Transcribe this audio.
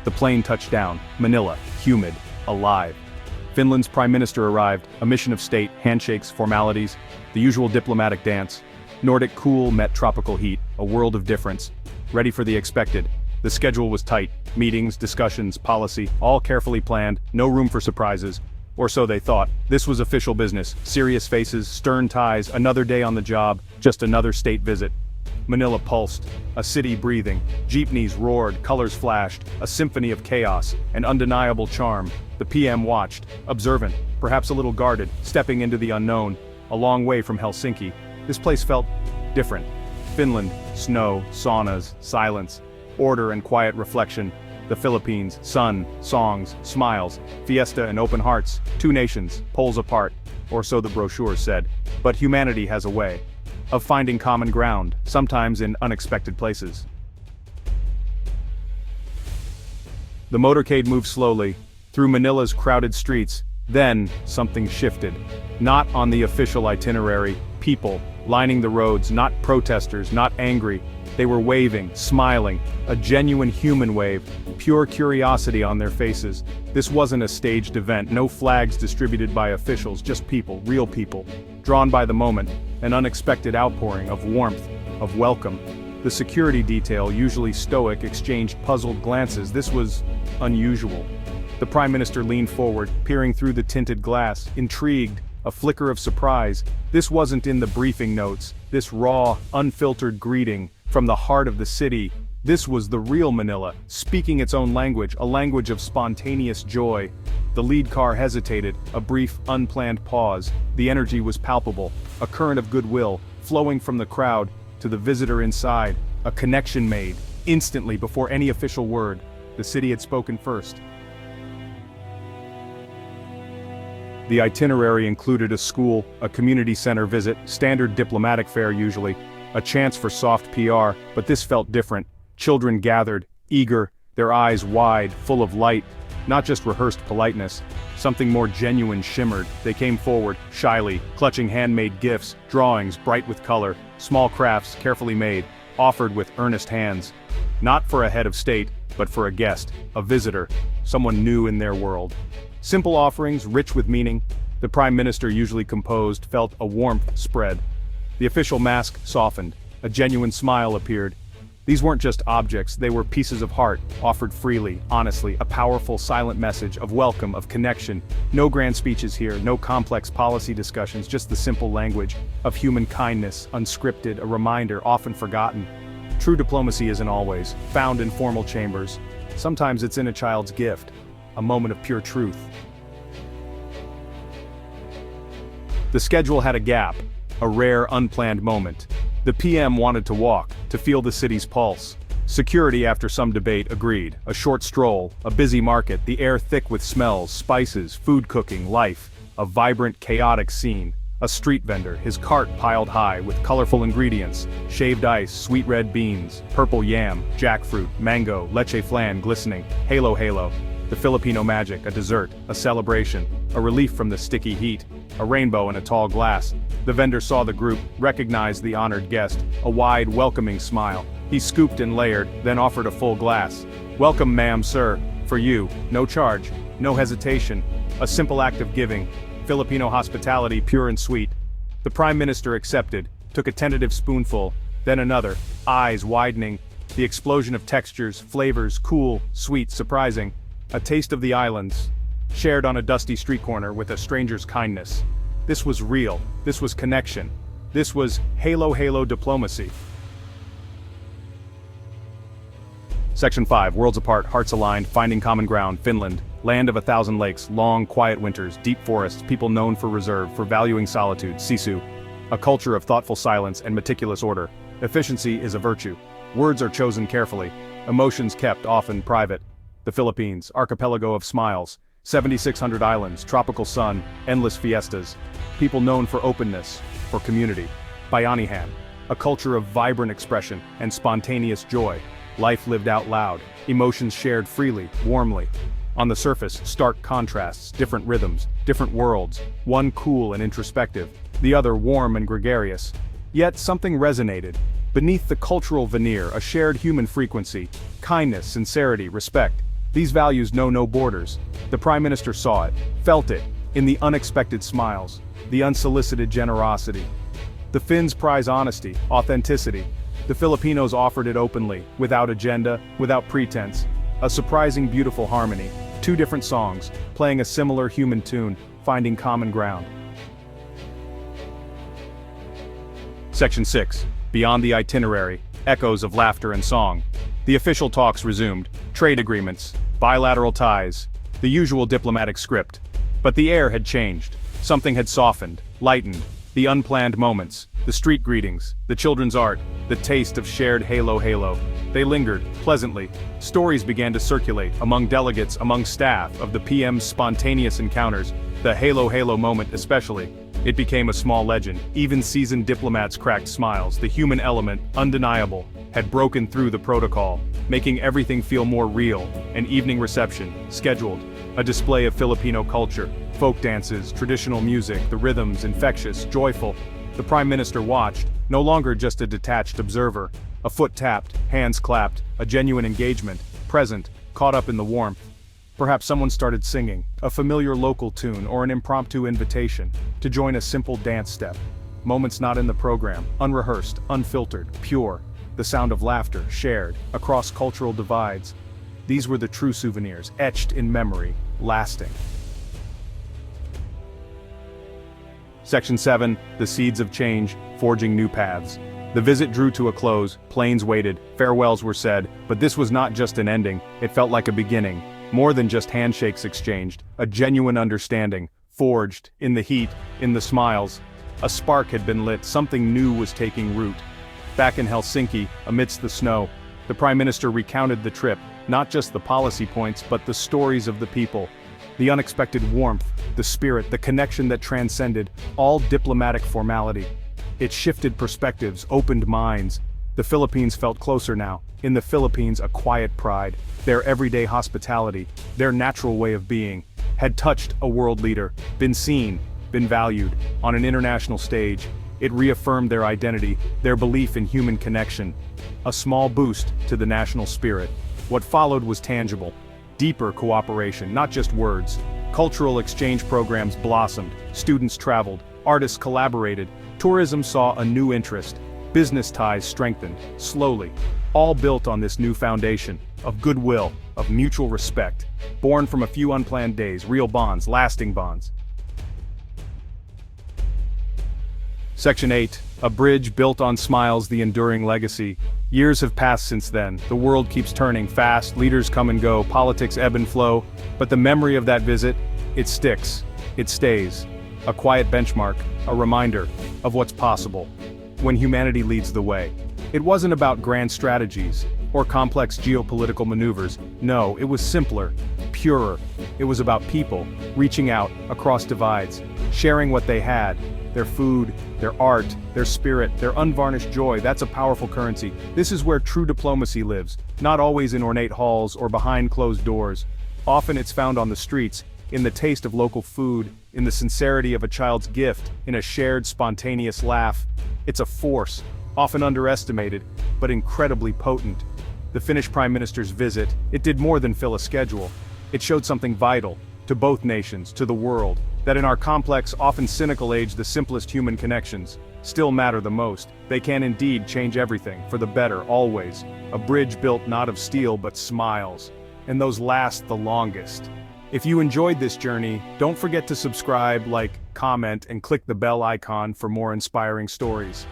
The plane touched down, Manila, humid, alive. Finland's Prime Minister arrived, a mission of state, handshakes, formalities, the usual diplomatic dance. Nordic cool met tropical heat, a world of difference. Ready for the expected. The schedule was tight, meetings, discussions, policy, all carefully planned, no room for surprises. Or so they thought. This was official business, serious faces, stern ties, another day on the job, just another state visit. Manila pulsed, a city breathing, jeepneys roared, colors flashed, a symphony of chaos, an undeniable charm. The PM watched, observant, perhaps a little guarded, stepping into the unknown, a long way from Helsinki. This place felt different. Finland, snow, saunas, silence, order and quiet reflection. The Philippines, sun, songs, smiles, fiesta and open hearts, two nations, poles apart, or so the brochure said. But humanity has a way of finding common ground, sometimes in unexpected places. The motorcade moved slowly, through Manila's crowded streets. Then, something shifted. Not on the official itinerary, people, lining the roads, not protesters, not angry. They were waving, smiling, a genuine human wave, pure curiosity on their faces. This wasn't a staged event, no flags distributed by officials, just people, real people, drawn by the moment, an unexpected outpouring of warmth, of welcome. The security detail, usually stoic, exchanged puzzled glances. This was unusual. The Prime Minister leaned forward, peering through the tinted glass, intrigued, a flicker of surprise. This wasn't in the briefing notes, this raw, unfiltered greeting, from the heart of the city. This was the real Manila, speaking its own language, a language of spontaneous joy. The lead car hesitated, a brief, unplanned pause. The energy was palpable, a current of goodwill, flowing from the crowd to the visitor inside. A connection made, instantly before any official word. The city had spoken first. The itinerary included a school, a community center visit, standard diplomatic fare usually, a chance for soft PR, but this felt different. Children gathered, eager, their eyes wide, full of light, not just rehearsed politeness. Something more genuine shimmered. They came forward, shyly, clutching handmade gifts, drawings bright with color, small crafts carefully made, offered with earnest hands. Not for a head of state, but for a guest, a visitor, someone new in their world. Simple offerings, rich with meaning. The Prime Minister, usually composed, felt a warmth spread. The official mask softened, a genuine smile appeared. These weren't just objects, they were pieces of heart, offered freely, honestly, a powerful silent message of welcome, of connection. No grand speeches here, no complex policy discussions, just the simple language of human kindness, unscripted, a reminder, often forgotten. True diplomacy isn't always found in formal chambers. Sometimes it's in a child's gift, a moment of pure truth. The schedule had a gap, a rare, unplanned moment. The PM wanted to walk, to feel the city's pulse. Security, after some debate, agreed. A short stroll, a busy market, the air thick with smells, spices, food cooking, life. A vibrant, chaotic scene. A street vendor, his cart piled high with colorful ingredients. Shaved ice, sweet red beans, purple yam, jackfruit, mango, leche flan glistening. Halo halo. The Filipino magic, a dessert, a celebration, a relief from the sticky heat. A rainbow in a tall glass. The vendor saw the group, recognized the honored guest, a wide, welcoming smile. He scooped and layered, then offered a full glass. "Welcome, ma'am, sir. For you, no charge, no hesitation. A simple act of giving. Filipino hospitality, pure and sweet." The Prime Minister accepted, took a tentative spoonful, then another, eyes widening. The explosion of textures, flavors, cool, sweet, surprising. A taste of the islands, shared on a dusty street corner with a stranger's kindness. This was real, this was connection, this was halo diplomacy. Section 5, Worlds Apart, Hearts Aligned, Finding Common Ground, Finland. Land of 1,000 lakes, long, quiet winters, deep forests, people known for reserve, for valuing solitude, sisu. A culture of thoughtful silence and meticulous order. Efficiency is a virtue. Words are chosen carefully, emotions kept often private. The Philippines, archipelago of smiles. 7,600 islands, tropical sun, endless fiestas. People known for openness, for community. Bayanihan, a culture of vibrant expression and spontaneous joy. Life lived out loud, emotions shared freely, warmly. On the surface, stark contrasts, different rhythms, different worlds. One cool and introspective, the other warm and gregarious. Yet something resonated. Beneath the cultural veneer, a shared human frequency. Kindness, sincerity, respect. These values know no borders. The Prime Minister saw it, felt it, in the unexpected smiles, the unsolicited generosity. The Finns prize honesty, authenticity. The Filipinos offered it openly, without agenda, without pretense. A surprising beautiful harmony, two different songs, playing a similar human tune, finding common ground. Section 6. Beyond the itinerary, echoes of laughter and song. The official talks resumed, trade agreements, bilateral ties, the usual diplomatic script. But the air had changed. Something had softened, lightened. The unplanned moments, the street greetings, the children's art, the taste of shared halo. They lingered, pleasantly. Stories began to circulate, among delegates, among staff, of the PM's spontaneous encounters, the halo moment especially. It became a small legend. Even seasoned diplomats cracked smiles. The human element, undeniable, had broken through the protocol, making everything feel more real. An evening reception, scheduled. A display of Filipino culture, folk dances, traditional music, the rhythms, infectious, joyful. The Prime Minister watched, no longer just a detached observer. A foot tapped, hands clapped, a genuine engagement, present, caught up in the warmth. Perhaps someone started singing, a familiar local tune or an impromptu invitation to join a simple dance step. Moments not in the program, unrehearsed, unfiltered, pure. The sound of laughter, shared, across cultural divides. These were the true souvenirs, etched in memory, lasting. Section 7. The seeds of change, forging new paths. The visit drew to a close, planes waited, farewells were said, but this was not just an ending, it felt like a beginning. More than just handshakes exchanged, a genuine understanding, forged, in the heat, in the smiles. A spark had been lit, something new was taking root. Back in Helsinki, amidst the snow, the Prime Minister recounted the trip, not just the policy points but the stories of the people. The unexpected warmth, the spirit, the connection that transcended all diplomatic formality. It shifted perspectives, opened minds. The Philippines felt closer now. In the Philippines, a quiet pride, their everyday hospitality, their natural way of being, had touched a world leader, been seen, been valued. On an international stage, it reaffirmed their identity, their belief in human connection. A small boost to the national spirit. What followed was tangible. Deeper cooperation, not just words. Cultural exchange programs blossomed, students traveled, artists collaborated, tourism saw a new interest, business ties strengthened, slowly, all built on this new foundation, of goodwill, of mutual respect, born from a few unplanned days, real bonds, lasting bonds. Section 8. A bridge built on smiles, the enduring legacy. Years have passed since then, the world keeps turning fast, leaders come and go, politics ebb and flow, but the memory of that visit, it sticks, it stays. A quiet benchmark, a reminder of what's possible when humanity leads the way. It wasn't about grand strategies or complex geopolitical maneuvers. No, it was simpler, purer. It was about people reaching out across divides, sharing what they had, their food, their art, their spirit, their unvarnished joy. That's a powerful currency. This is where true diplomacy lives, not always in ornate halls or behind closed doors. Often it's found on the streets, in the taste of local food, in the sincerity of a child's gift, in a shared spontaneous laugh. It's a force, often underestimated, but incredibly potent. The Finnish Prime Minister's visit, it did more than fill a schedule. It showed something vital, to both nations, to the world, that in our complex, often cynical age the simplest human connections still matter the most. They can indeed change everything, for the better, always. A bridge built not of steel but smiles. And those last the longest. If you enjoyed this journey, don't forget to subscribe, like, comment, and click the bell icon for more inspiring stories.